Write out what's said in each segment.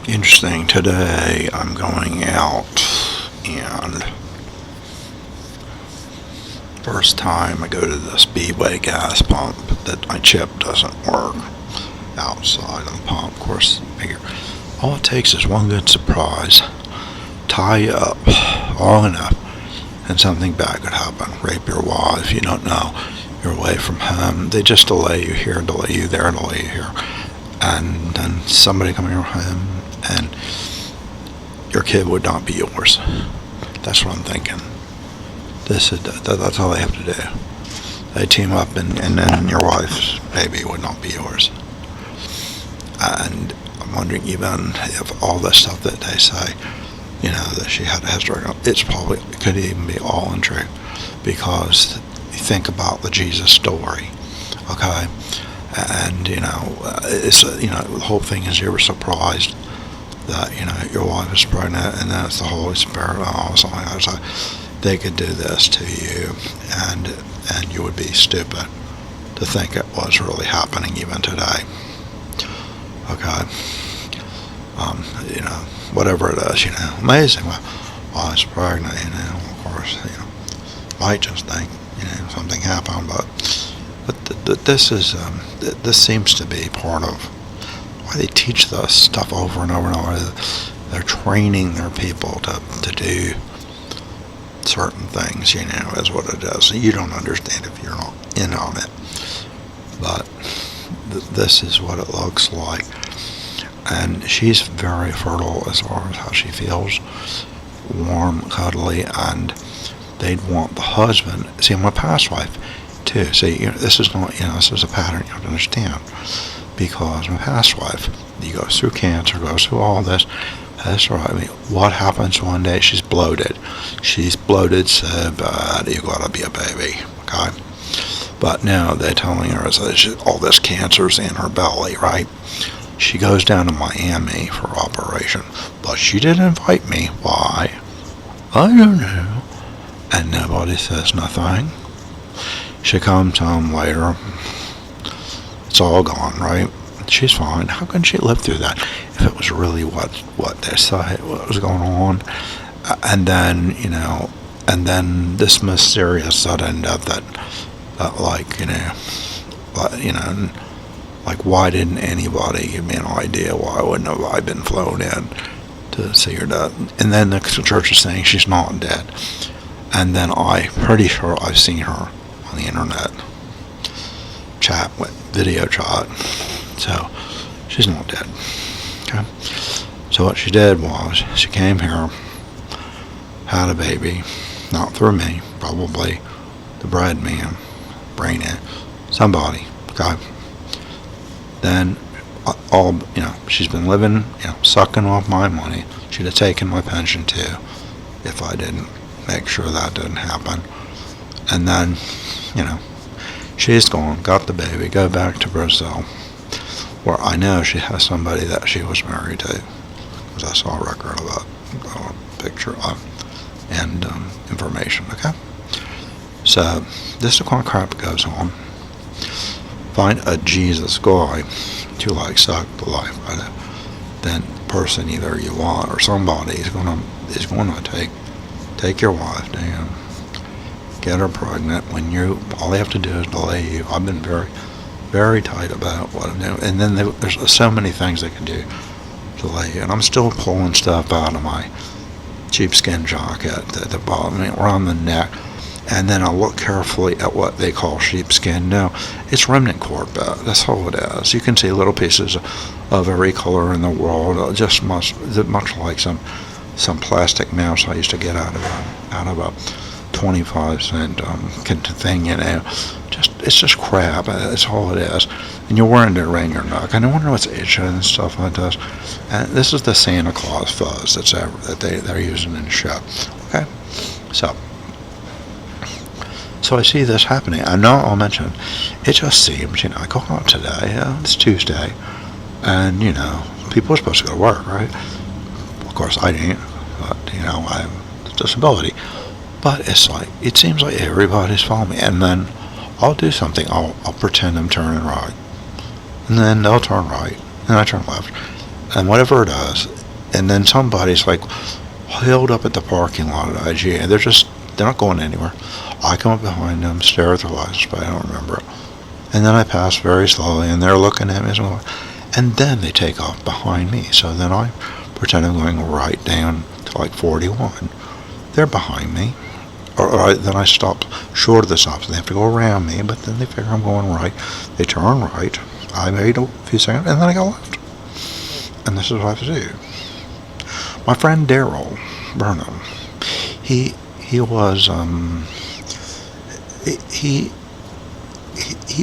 Interesting. Today I'm going out, and first time I go to the Speedway gas pump, that my chip doesn't work outside of the pump. Of course, figure all it takes is one good surprise, tie you up long enough, and something bad could happen. Rape your wife. You don't know. You're away from home. They just delay you here, delay you there, delay you here, and then somebody come in your home, and your kid would not be yours. That's what I'm thinking. That's all they have to do. They team up, and then your wife's baby would not be yours. And I'm wondering, even if all the stuff that they say, that she had a history, it could even be all untrue, because you think about the Jesus story, okay? And the whole thing is, you were surprised that your wife is pregnant, and then it's the Holy Spirit and all something like that. So they could do this to you, and you would be stupid to think it was really happening even today. Okay, whatever it is, amazing. Well, I was pregnant, of course, might just think, something happened, but this seems to be part of why they teach this stuff over and over and over. They're training their people to do certain things, is what it is. You don't understand if you're not in on it, but this is what it looks like. And she's very fertile as far as how she feels, warm, cuddly, and they'd want the husband. See, I'm a past wife too. See, this is not, this is a pattern you have to understand. Because my past wife, he goes through cancer, goes through all this. That's right. I mean, what happens one day? She's bloated. She's bloated so bad, you gotta be a baby, okay? But now they're telling her that all this cancer's in her belly, right? She goes down to Miami for operation, but she didn't invite me. Why? I don't know. And nobody says nothing. She comes home later. It's all gone, right? She's fine. How can she live through that if it was really what they say, what was going on? And then, and then this mysterious sudden death that like, why didn't anybody give me an idea? Why wouldn't have I been flown in to see her dead? And then the church is saying she's not dead. And then I'm pretty sure I've seen her on the internet video chat. So she's not dead. Okay. So what she did was she came here, had a baby, not through me, probably the bread man, brain it, somebody. Okay. Then she's been living, sucking off my money. She'd have taken my pension too if I didn't make sure that didn't happen. And then, she's gone, got the baby, go back to Brazil, where I know she has somebody that she was married to, because I saw a record of a picture of and information, okay? So this kind of crap goes on. Find a Jesus guy to suck the life out of, then person either you want or somebody is gonna take your wife down, get her pregnant. All they have to do is delay you. I've been very, very tight about what I'm doing, and then there's so many things they can do to delay you. And I'm still pulling stuff out of my sheepskin jacket at the bottom, around the neck. And then I'll look carefully at what they call sheepskin. No, it's remnant cord. That's all it is. You can see little pieces of every color in the world, just much like some plastic mouse I used to get out of a 25-cent thing. It's just crap. That's all it is. And you're wearing it around your neck. And I wonder what's itching and stuff like this. And this is the Santa Claus fuzz that they're using in the show. Okay, So I see this happening. I know I'll mention, it just seems, I go out today, it's Tuesday, and, people are supposed to go to work, right? Of course I didn't, but, I have a disability. But it seems like everybody's following me, and then I'll do something, I'll pretend I'm turning right, and then they'll turn right, and I turn left, and whatever it is, and then somebody's like held up at the parking lot at IGA, and they're not going anywhere. I come up behind them, stare at their license plate, I don't remember it, and then I pass very slowly, and they're looking at me, and then they take off behind me. So then I pretend I'm going right down to like 41. They're behind me, then I stop short of the stop, so they have to go around me, but then they figure I'm going right. They turn right. I wait a few seconds, and then I go left. And this is what I have to do. My friend Daryl Burnham, he was he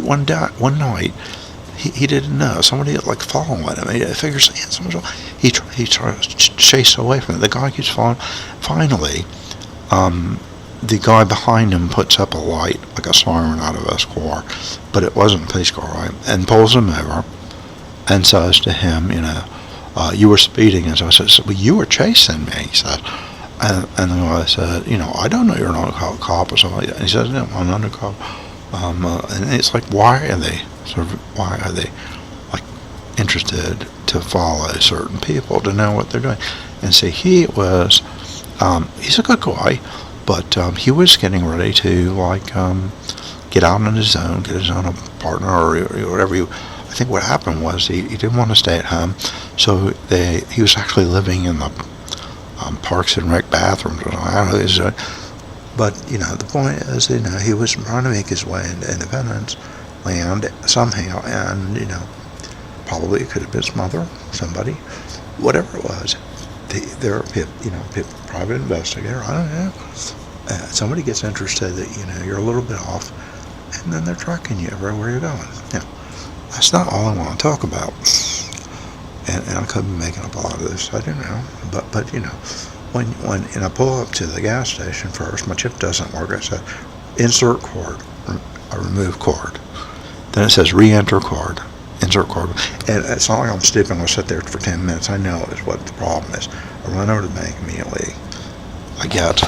one night he didn't know somebody like following him. He figures he tries to chase away from it. The guy keeps following. Finally, the guy behind him puts up a light like a siren out of his car, but it wasn't a police car, right? And pulls him over and says to him, you were speeding. And so I said, well, you were chasing me, he said. And the guy said, I don't know you're not a cop or something like that. And he says, no, I'm not a cop. And it's like, why are they like interested to follow certain people, to know what they're doing? And see, he's a good guy, but he was getting ready to get out on his own, get his own partner or whatever. I think what happened was he didn't want to stay at home, so he was actually living in the Parks and Rec bathrooms. I don't know. But the point is, he was trying to make his way into Independence land somehow, and probably it could have been his mother, somebody, whatever it was. They're private investigator. I don't know. Somebody gets interested that you're a little bit off, and then they're tracking you everywhere you're going. Now, that's not all I want to talk about. And I could be making up a lot of this. I don't know. But when I pull up to the gas station first, my chip doesn't work. I said, insert cord. I remove cord. Then it says re-enter cord. Insert cord. And it's not like I'm stupid. I'm going to sit there for 10 minutes. I know is what the problem is. I run over to the bank immediately. I get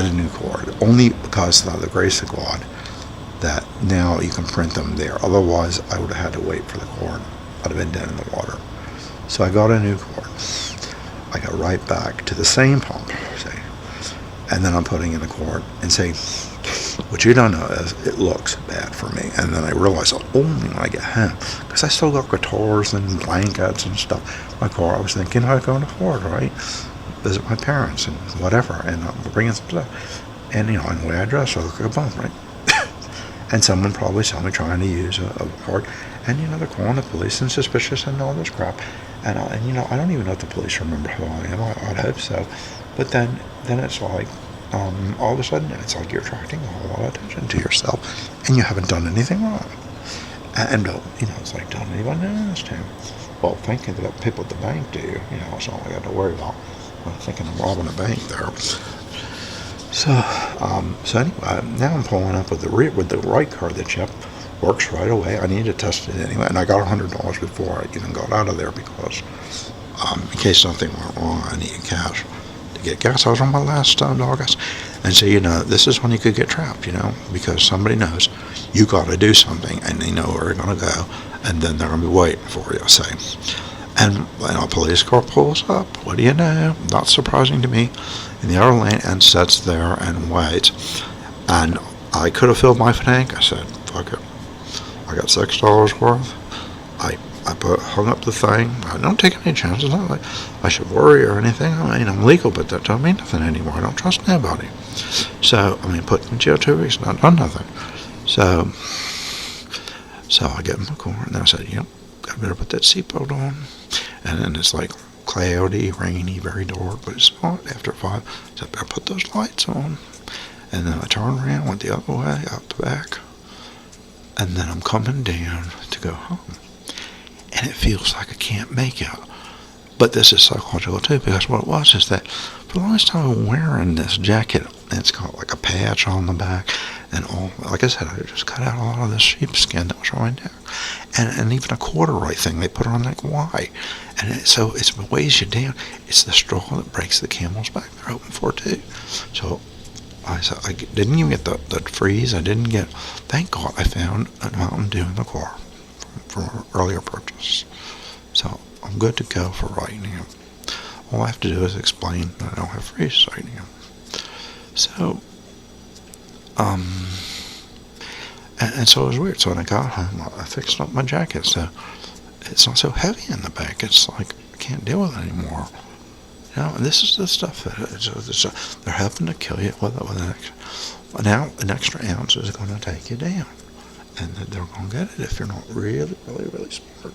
a new cord. Only because of the grace of God that now you can print them there. Otherwise, I would have had to wait for the cord. I'd have been dead in the water. So I got a new cord. I got right back to the same pump, see, and then I'm putting in the cord and say, what you don't know is it looks bad for me. And then I realize only when I get home, because I still got guitars and blankets and stuff. My car, I was thinking I'd go to Florida, right? Visit my parents and whatever, and I'm bringing some stuff. And on the way I dress, I look like a bum, right? And someone probably saw me trying to use a card, and they're calling the police and suspicious and all this crap. And I don't even know if the police remember who I am. I'd hope so. But then it's like, all of a sudden, it's like you're attracting a whole lot of attention to yourself, and you haven't done anything wrong. And it's like, don't anybody know this to him? Well, thinking that people at the bank do, it's not like I got to worry about. I'm thinking I'm robbing a bank there. So anyway, now I'm pulling up with the right card. The chip works right away. I need to test it anyway, and I got $100 before I even got out of there because in case something went wrong, I needed cash to get gas. I was on my last gas, and so this is when you could get trapped, because somebody knows you got to do something, and they know where you're going to go, and then they're going to be waiting for you. Say, and a police car pulls up. What do you know? Not surprising to me. In the other lane, and sits there and waits. And I could have filled my tank. I said, fuck it. I got $6 worth. I hung up the thing. I don't take any chances. Not like I should worry or anything. I mean, I'm legal, but that don't mean nothing anymore. I don't trust nobody. So, put in jail 2 weeks, not done nothing. So I get in the car, and I said, yep, I better put that seatbelt on. And then it's like cloudy, rainy, very dark, but it's not after 5. So I better put those lights on. And then I turned around, went the other way, out the back. And then I'm coming down to go home. And it feels like I can't make it. But this is psychological too, because what it was is that for the longest time I'm wearing this jacket, and it's got like a patch on the back, and all, like I said, I just cut out a lot of the sheepskin that was right there. And even a corduroy thing they put on, like, why? And so it weighs you down. It's the straw that breaks the camel's back. They're hoping for too. So I didn't even get the freeze. I didn't get, thank God I found a Mountain Dew in the car from earlier purchase. So I'm good to go for writing him. All I have to do is explain that I don't have freeze writing him. So, and so it was weird. So when I got home, I fixed up my jacket, so it's not so heavy in the back. It's like I can't deal with it anymore. You know, and this is the stuff that they're helping to kill you with an extra ounce is going to take you down, and they're going to get it if you're not really, really, really smart.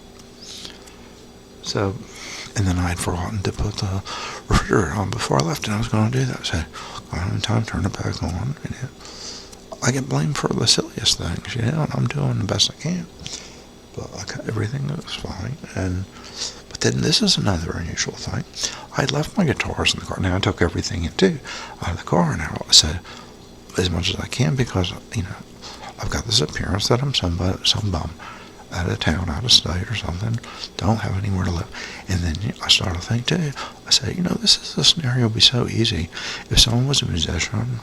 So, and then I had forgotten to put the refrigerator on before I left, and I was going to do that. So, got home in time, turn it back on, and I get blamed for the silliest things, you know, and I'm doing the best I can. But everything was fine, but then this is another unusual thing. I left my guitars in the car. Now, I took everything out of the car, and I said, as much as I can, because, you know, I've got this appearance that I'm some bum out of town, out of state or something, don't have anywhere to live. And then I started to think too, I said, you know, this scenario would be so easy if someone was a musician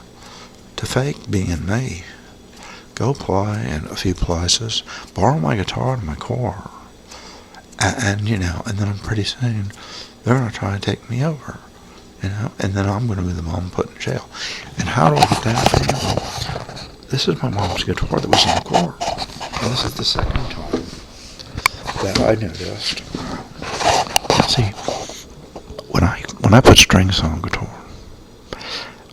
to fake being me, go play in a few places, borrow my guitar in my car, and you know, and then pretty soon they're going to try to take me over, you know, and then I'm going to be the mom put in jail. And how do I get that? Well, this is my mom's guitar that was in the car. And this is the second time that I noticed. See, when I put strings on a guitar,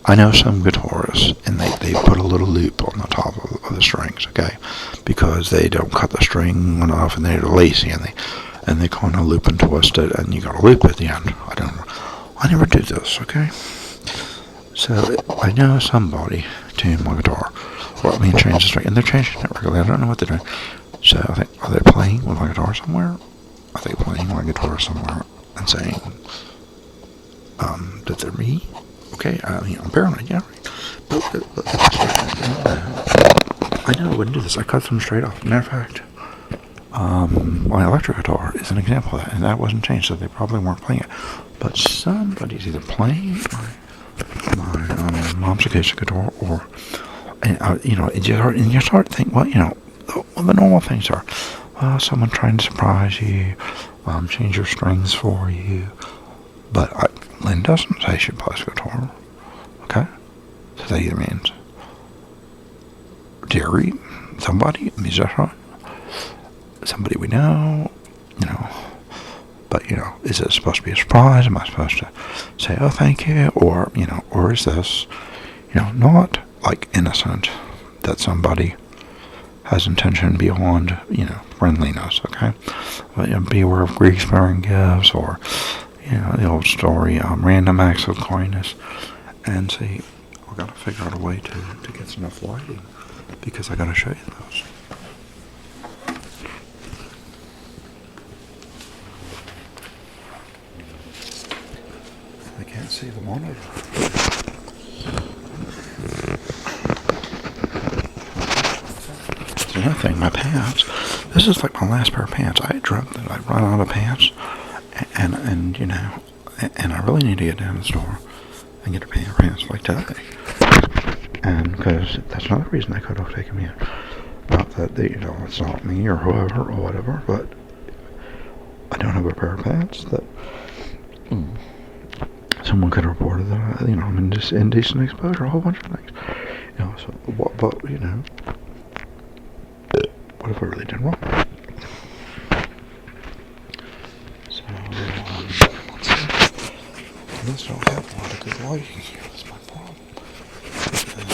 I know some guitarists, and they put a little loop on the top of the strings, okay, because they don't cut the string enough, and they're lazy, and they kind of loop and twist it, and you got a loop at the end. I never do this, okay. So I know somebody tuned my guitar. Change the string, and they're changing it regularly. I don't know what they're doing. So I think, are they playing with my guitar somewhere? Are they playing my guitar somewhere and saying that they're me? Okay, I mean, I'm paranoid, yeah, right. But I know I wouldn't do this. I cut them straight off. Matter of fact, my electric guitar is an example of that, and that wasn't changed, so they probably weren't playing it. But somebody's either playing my mom's acoustic guitar, or you know, and you start to think, well, you know, the normal things are, someone trying to surprise you, change your strings for you. But Lynn doesn't say she plays guitar, okay? So that either means Jerry, somebody, a musician, somebody we know, you know. But, you know, is it supposed to be a surprise? Am I supposed to say, oh, thank you? Or, you know, or is this, you know, not like innocent, that somebody has intention beyond, you know, friendliness, okay? But, you know, beware of grief-bearing gifts, or, you know, the old story, random acts of kindness. And see, I've got to figure out a way to get enough lighting, because I got to show you those. I can't see the monitor. Another thing, my pants. This is like my last pair of pants. I dreamt that I'd run out of pants, and you know, and I really need to get down to the store and get a pair of pants like today. And because that's not the reason they could have taken me in. Not that you know, it's not me or whoever or whatever, but I don't have a pair of pants that someone could have reported that, you know, I'm in indecent exposure, a whole bunch of things. You know, so but you know. What if I really did wrong? So, let's see. I just don't have a lot of good lighting here. That's my problem. And,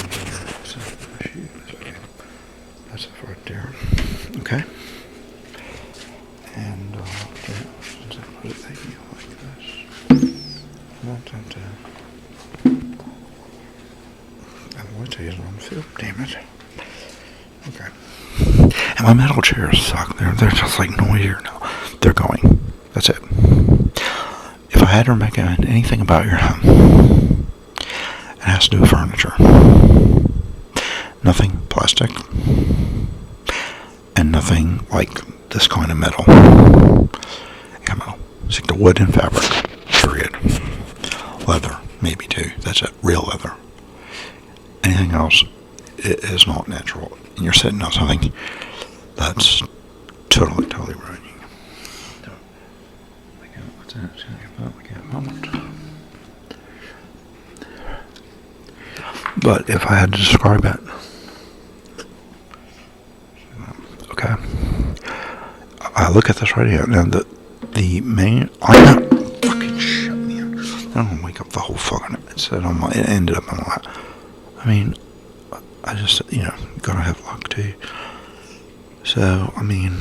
so my shoes. Okay. That's it right there. Okay. And, since I put it thinking like this. I want to tell you on the field. Damn it. Okay. And my metal chairs suck. They're just like noisier now. They're going. That's it. If I had to recommend anything about your home, it has to do with furniture. Nothing plastic. And nothing like this kind of metal. Yeah, metal. Stick to wood and fabric. Period. Leather. Maybe too. That's it. Real leather. Anything else is not natural. And you're sitting on something that's totally ruining you. So, I But if I had to describe it, okay, I look at this right here. Now, the main, I know, fucking shut me up. I don't wake up the whole fucking, it ended up on that. I mean, I just, gotta have luck too. So, I mean,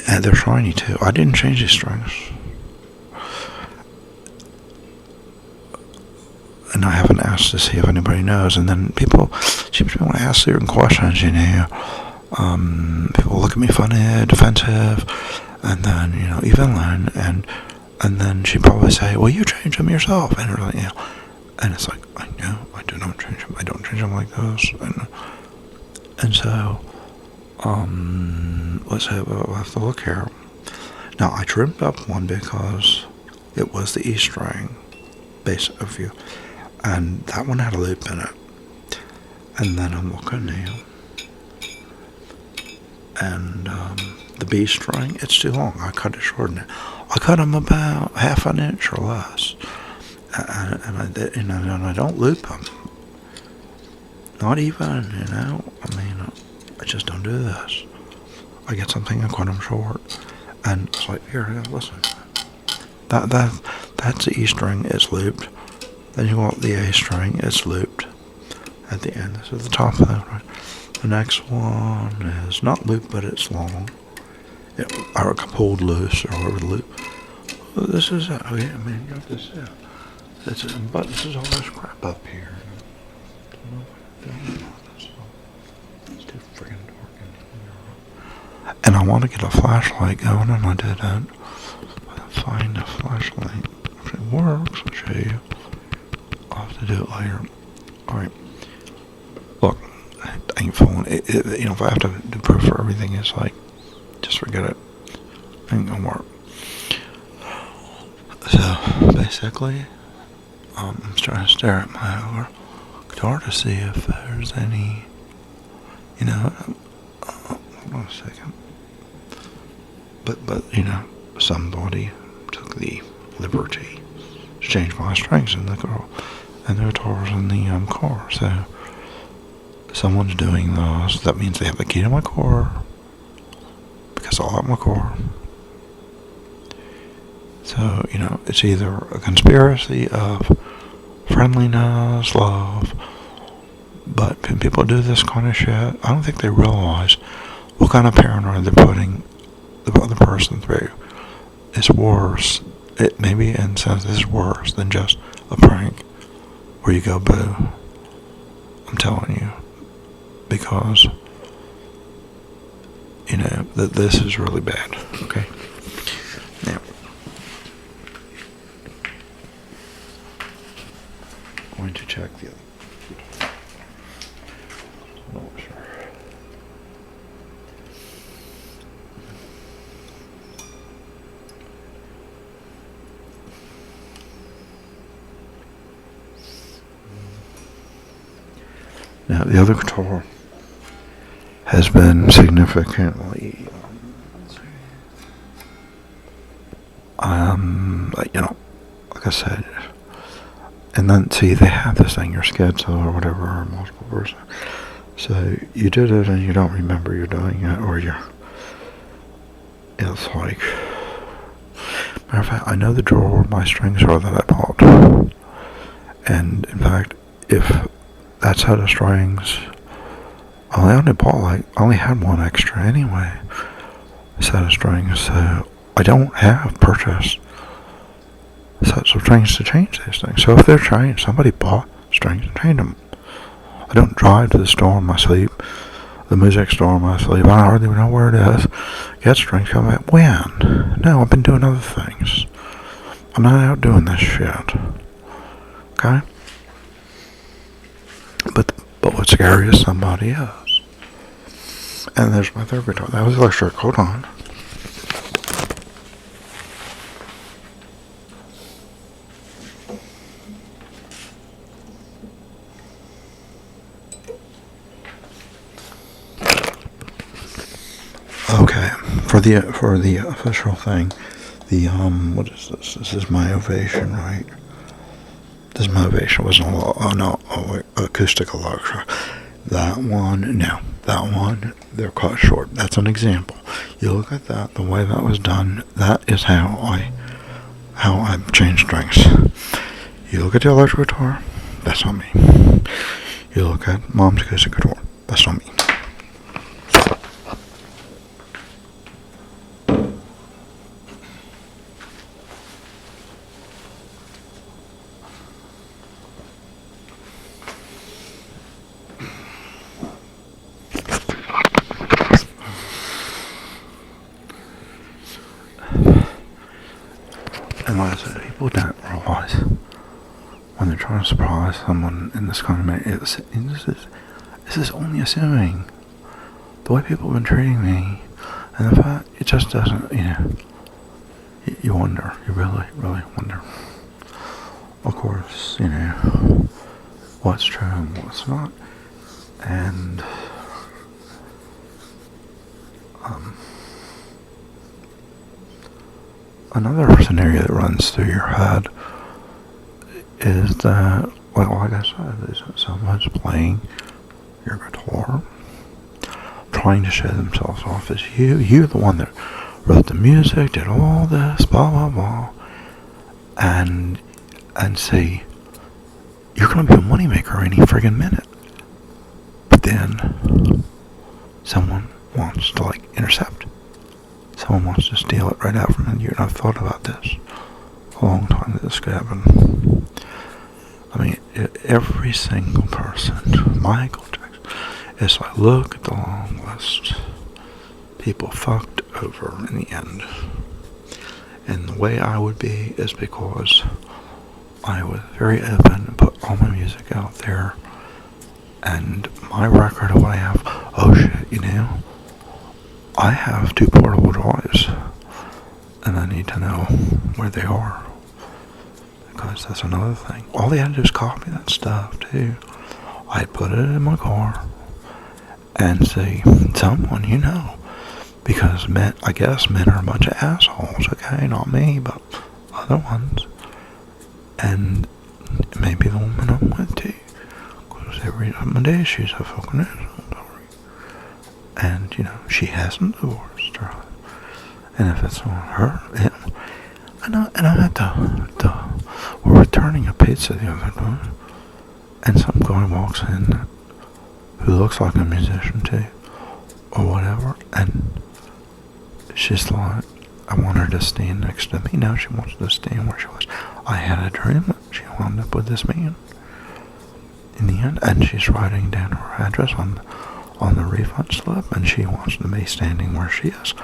and they're shiny too. I didn't change these strings. And I haven't asked to see if anybody knows. And then people seem to want to ask certain questions, people look at me funny, defensive, and then, even Lynn, and then she'd probably say, well, you change them yourself, and everything, and it's like, I know, I do not change them, I don't change them like this, and so, let's say, we'll have to look here. Now, I trimmed up one because it was the E string, base of view, and that one had a loop in it, and then I'm looking now, and the B string, it's too long. I cut it short. I cut them about half an inch or less, and I don't loop them. Not even, I mean, I just don't do this. I get something and cut them short, and it's like, here, listen. That's the E string. It's looped. Then you want the A string. It's looped at the end. This is the top of that, right? The next one is not looped, but it's long. Or pulled loose, or whatever the loop. Well, this is it. Okay, I mean, you got this. Yeah. That's it. But this is all this crap up here. It's too friggin' dark in here. And I want to get a flashlight going, and I didn't. Find a flashlight. If it works, I'll show you. I'll have to do it later. Alright. Look, I ain't fooling. If I have to do proof for everything, it's like, just forget it. Ain't gonna work. So, basically, I'm trying to stare at my other guitar to see if there's any, hold on a second. But, somebody took the liberty to change my strings in the guitars in the car. So someone's doing those. That means they have a key to my car, because I like my car. So it's either a conspiracy of friendliness, love. But when people do this kind of shit, I don't think they realize what kind of paranoia they're putting the other person through. It's worse. It maybe in a sense is worse than just a prank where you go boo. I'm telling you, because that this is really bad. Okay. Now, I'm going to check the other. No, sure. Now, the other guitar has been significantly, like I said, and then, see, they have this thing, your schizo or whatever, or multiple person. So, you did it and you don't remember you're doing it, or it's like, matter of fact, I know the drawer where my strings are that I bought. And, in fact, if that set of strings, I only had one extra anyway, set of strings, so I don't have purchased sets of strings to change these things. So if they're changed, somebody bought strings and changed them. I don't drive to the store in my sleep, the music store in my sleep. I hardly even know where it is. Get strings, come back. When? No, I've been doing other things. I'm not out doing this shit. Okay? But what's scary is somebody else. And there's my third guitar. That was electric. Hold on. Okay, for the official thing, what is this? This is my Ovation, right? This motivation was no acoustic electro. That one, no. That one, they're cut short. That's an example. You look at that, the way that was done, that is how I change strings. You look at the electric guitar, that's not me. You look at Mom's acoustic guitar, that's not me. And like I said, people don't realize when they're trying to surprise someone in this kind of manner, this is only assuming the way people have been treating me, and the fact it just doesn't, you wonder, you really, really wonder. Of course, what's true and what's not, and another scenario that runs through your head is that, well, like I said, is that someone's playing your guitar, trying to show themselves off as you're the one that wrote the music, did all this, blah, blah, blah, and see, you're going to be a moneymaker any friggin' minute. But then, someone wants to, intercept. Someone wants to steal it right out from you, and I've thought about this a long time that this could happen. I mean, every single person, Michael Jackson, it's like, look at the long list. People fucked over in the end. And the way I would be is because I was very open and put all my music out there. And my record of what I have, oh shit, I have 2 portable drives. And I need to know where they are. Because that's another thing. All they had to do is copy that stuff too. I'd put it in my car and say, someone, because men are a bunch of assholes, okay? Not me, but other ones. And maybe the woman I'm with too. Because every day she's a fucking asshole. And, she hasn't divorced her. And if it's on her, and I had we're returning a pizza the other day, and some guy walks in who looks like a musician too, or whatever, and she's like, I want her to stand next to me. Now she wants to stand where she was. I had a dream that she wound up with this man in the end, and she's writing down her address on the refund slip, and she wants to be standing where she is,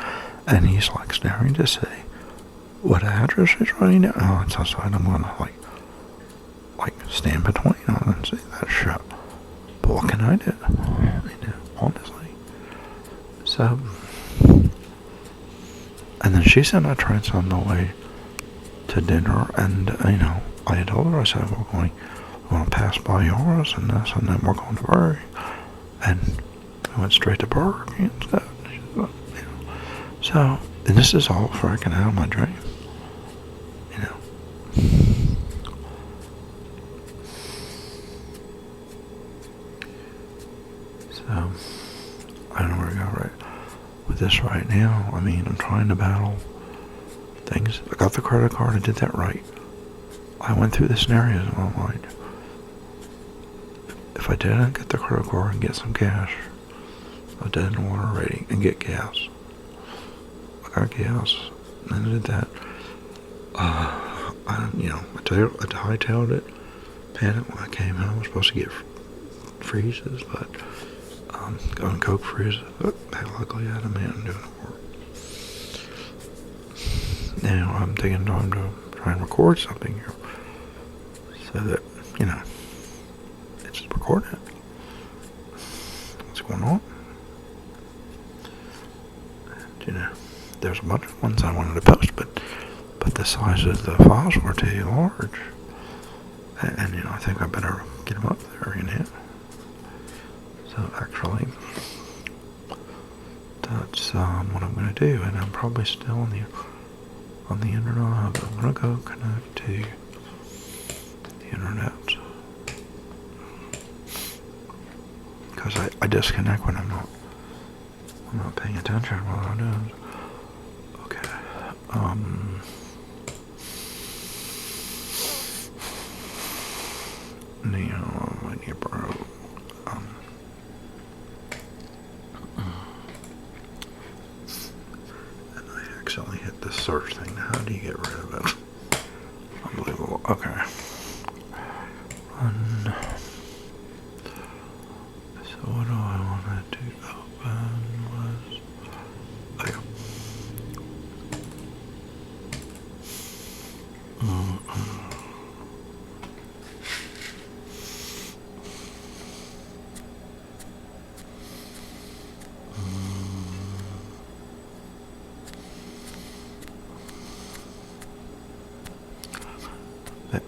and he's staring to see what address she's writing down. Oh, it's outside. I'm gonna stand between them and see that shit. But what can I do? Honestly. So, and then she said I tried on the way to dinner, and I had told her, I said we're going to pass by yours and this, and then we're going to Burger King, and we went straight to Burger King and stuff. So, and this is all freaking out of my dream. So, I don't know where to go right with this right now. I mean, I'm trying to battle things. I got the credit card, I did that right. I went through the scenarios in my mind. If I didn't get the credit card and get some cash, I didn't want a rating and get gas. I got gas, and I did that. I hightailed it. Panicked when I came home. I was supposed to get freezes, but got a Coke freezer. But luckily, I had a man doing the work. Now I'm taking time to try and record something here, so that it's recorded. What's going on? And, there's a bunch of ones I wanted to post, but the size of the files were too large. And I think I better get them up there, So actually, that's what I'm going to do, and I'm probably still on the internet, but I'm going to go connect to the internet. Because I disconnect when I'm not paying attention while I'm doing. Okay. When you broke. And I accidentally hit the search thing. How do you get rid of it? Unbelievable. Okay. So what do I want to open was... Oh, yeah.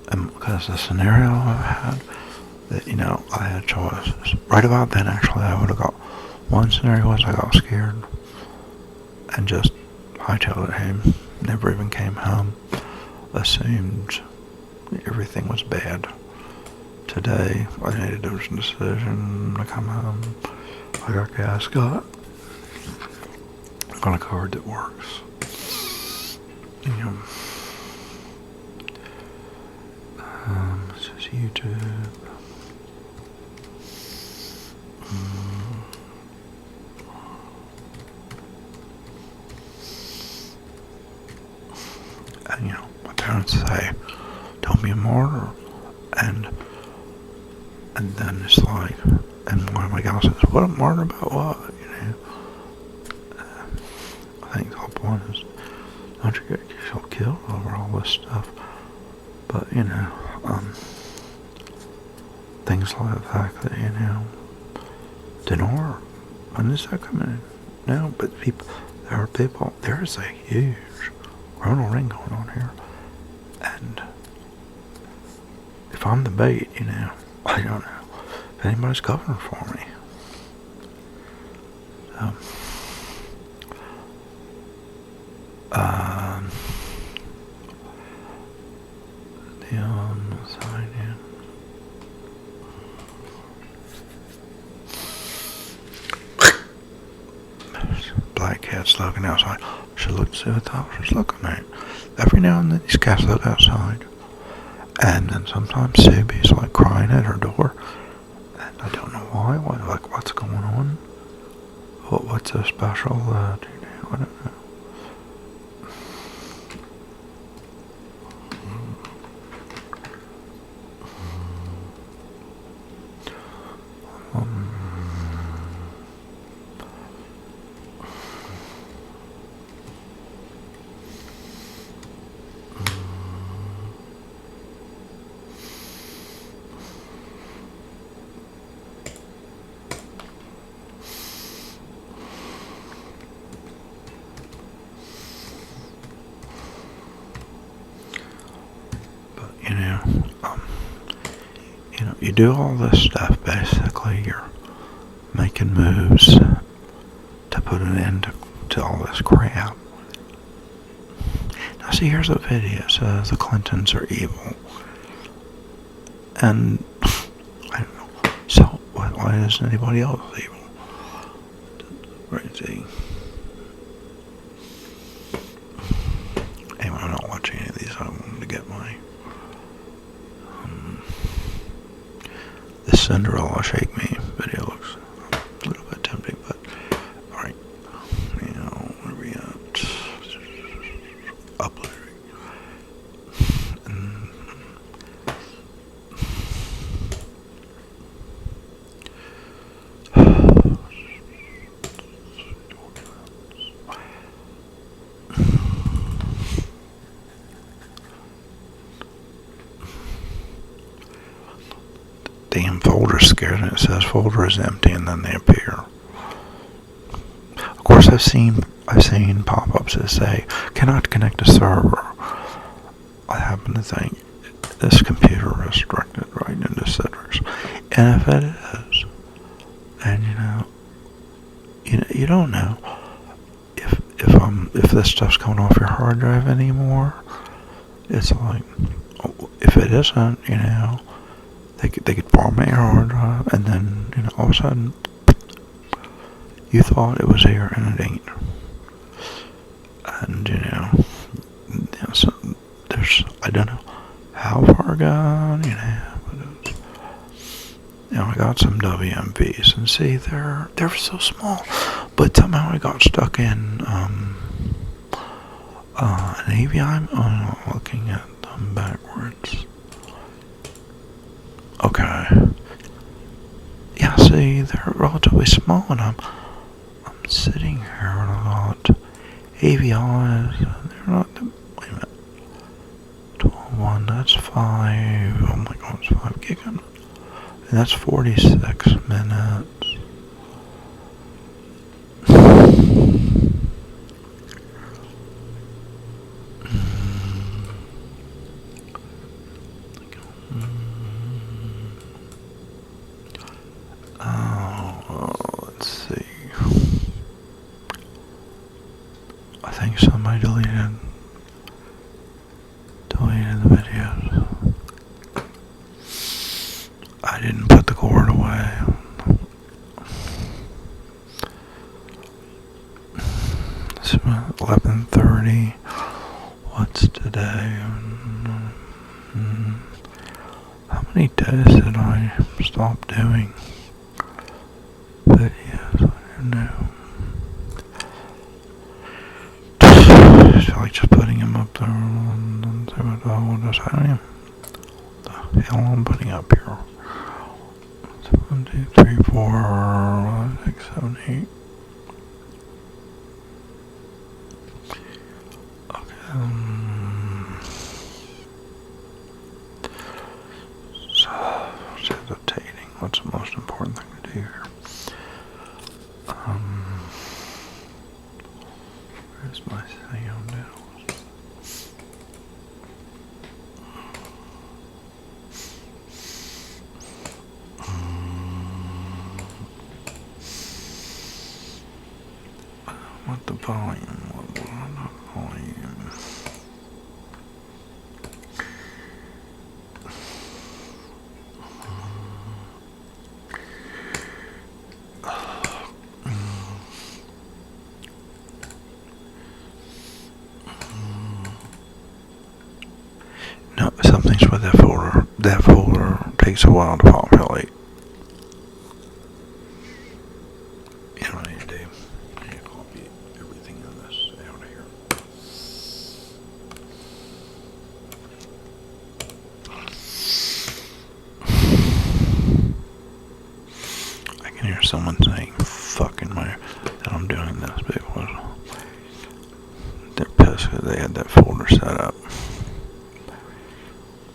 Because the scenario I've had, that I had choices. Right about then, actually, I would have got one scenario was I got scared and just hightailed it home. Never even came home. Assumed everything was bad. Today, I made a different decision. I come home. I got gas. Got a card that works. This is YouTube. And my parents say, "Don't be a martyr," and then it's like, and one of my gals says, "What a martyr about what?" I think the whole point is, don't you get yourself killed over all this stuff. But things like the fact that dinner, when is that coming in? No, but there's a huge Ronald ring going on here, and if I'm the bait, I don't know if anybody's covering for me. So, sign in. Black cat's looking outside. Should look to see what the officer's looking at. Every now and then these cats look outside. And then sometimes Subi's like crying at her door. And I don't know why. What's going on? What's so special? I don't know. You do all this stuff, basically, you're making moves to put an end to all this crap. Now see, here's a video that says the Clintons are evil. And, I don't know, so why isn't anybody else evil? Right, see. Anyway, I'm not watching any of these. I wanted to get my this Cinderella Shake Me video looks a little bit tempting, but alright. Where are we at? Uploading. Damn folder scared, and it says folder is empty, and then they appear. Of course, I've seen pop-ups that say cannot connect to server. I happen to think this computer is directed right into Cedric's, and if it is, and you don't know if this stuff's coming off your hard drive anymore. It's like, if it isn't, they could format your hard drive, and then, all of a sudden, you thought it was here, and it ain't. And, so I don't know how far I got, but I got some WMVs, and see, they're so small, but somehow I got stuck in, an AVI. I'm looking at them backwards. Okay. Yeah, see, they're relatively small, and I'm sitting here and I got AVIs. They're not. Wait a minute. 12.1. That's 5. Oh my God, it's 5 gig. And that's 46 minutes. Let's see. I think somebody deleted the videos. I didn't put the cord away. It's 11:30. What's today? How many days did I stop doing videos? I don't know. I feel like just putting them up there and see what the hell the hell I'm putting up here. 1, 2, 3, 4, 5, 6, 7, 8. Okay. So, hesitating. What's the most important thing to do here? Where's my sound now? What the volume? What the volume? No, something's with that folder. That folder takes a while to populate. You know what I need to do? I need to copy everything in this out of here. I can hear someone saying fucking my that I'm doing this because they're pissed because they had that folder set up.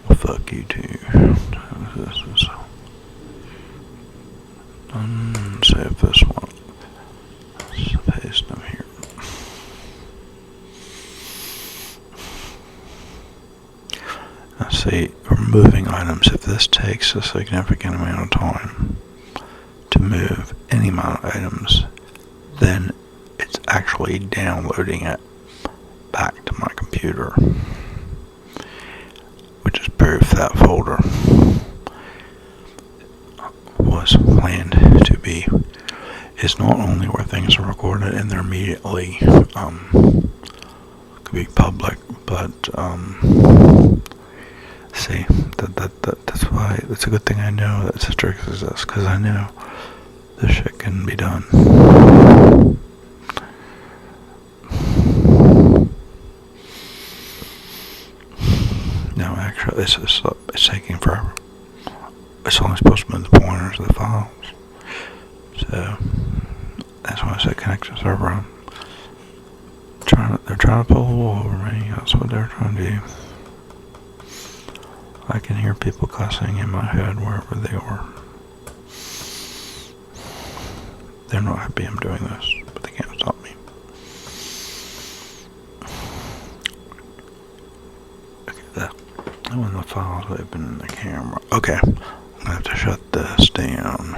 Well, fuck you too. This is unsave this one. Let's paste them here. Now see, removing items, if this takes a significant amount of time to move any amount of items, then it's actually downloading it back to my computer, which is proof that folder was planned to be, is not only where things are recorded and they're immediately could be public, but see, that's why it's a good thing I know that Citrix exists, because I know this shit can be done. No, actually, it's taking forever. It's only supposed to move the pointers of the files. So, that's why I said connect to the server. They're trying to pull a wool over me. That's what they're trying to do. I can hear people cussing in my head wherever they are. They're not happy I'm doing this, but they can't stop me. Okay, that when the files open in the camera. Okay, I'm gonna have to shut this down.